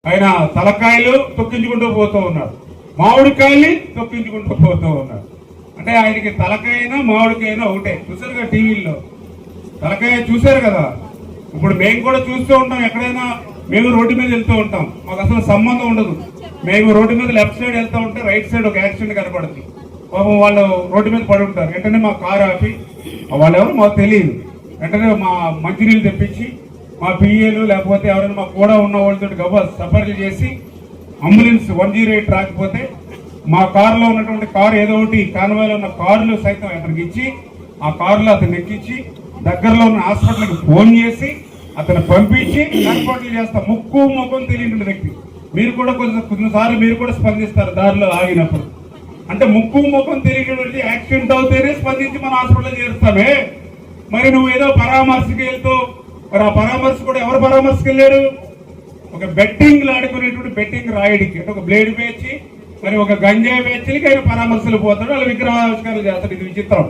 ఆయన తలకాయలు తొక్కించుకుంటూ పోతూ ఉన్నారు, మామిడికాయల్ని తొక్కించుకుంటూ పోతూ ఉన్నారు. అంటే ఆయనకి తలకాయనా మామిడికాయనా ఒకటే. చూసారుగా టీవీల్లో తలకాయ చూశారు కదా. ఇప్పుడు మేము కూడా చూస్తూ ఉంటాం, ఎక్కడైనా మేము రోడ్డు మీద వెళ్తూ ఉంటాం, మాకు అసలు సంబంధం ఉండదు. మేము రోడ్డు మీద లెఫ్ట్ సైడ్ వెళ్తూ ఉంటే రైట్ సైడ్ ఒక యాక్సిడెంట్ కనపడుతుంది. పాపం వాళ్ళు రోడ్డు మీద పడి ఉంటారు. వెంటనే మా కారు ఆపి, వాళ్ళు ఎవరు మాకు తెలియదు, వెంటనే మా మంచినీళ్ళు తెప్పించి మా పిఏలు లేకపోతే ఎవరైనా మా కూడా ఉన్న వాళ్ళతో గబా సఫర్లు చేసి అంబులెన్స్ 108 రాకపోతే మా కారులో ఉన్నటువంటి కారు ఏదో ఒకటి కాన్వాయ్లో ఉన్న కారులు సైతం అతనికి ఇచ్చి ఆ కారులో అతను ఎక్కించి దగ్గరలో ఉన్న హాస్పిటల్కి ఫోన్ చేసి అతను పంపించి ఏర్పాట్లు చేస్తాం. ముక్కు ముఖం తెలియని వ్యక్తి. మీరు కూడా కొన్నిసార్లు మీరు కూడా స్పందిస్తారు దారిలో ఆగినప్పుడు. అంటే ముక్కు ముఖం తెలియనటువంటి యాక్సిడెంట్ అవుతేనే స్పందించి మన హాస్పిటల్ చేరుస్తామే. మరి నువ్వు ఏదో పరామర్శకి వెళ్తూ, మరి ఆ పరామర్శ కూడా ఎవరు పరామర్శకి వెళ్ళాడు? ఒక బెట్టింగ్ ఆడుకునేటువంటి బెట్టింగ్ రాయుడికి, అంటే ఒక బ్లేడ్ వేచి మరి ఒక గంజాయి వేచలికి ఆయన పరామర్శలు పోతాడు, వాళ్ళ విగ్రహావిష్కారాలు చేస్తాడు. ఇది విచిత్రం.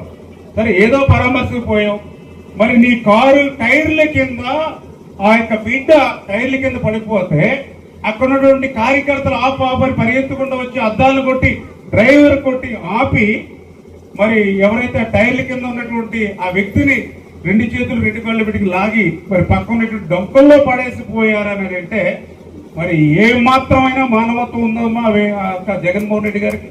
సరే ఏదో పరామర్శకు పోయావు, మరి నీ కారు టైర్ల కింద ఆ యొక్క బిడ్డ టైర్ల కింద పడిపోతే అక్కడ ఉన్నటువంటి కార్యకర్తలు ఆపని పరిగెత్తుకుంటూ వచ్చి అద్దాలు కొట్టి డ్రైవర్ కొట్టి ఆపి మరి ఎవరైతే టైర్ల కింద ఉన్నటువంటి ఆ వ్యక్తిని 2 చేతులు 2 కాళ్ళు పెట్టి లాగి మరి పక్కన ఉన్నటువంటి డొక్కల్లో పడేసిపోయారని అంటే మరి ఏ మాత్రమైనా మానవత్వం ఉందమ్మా జగన్మోహన్ రెడ్డి గారికి?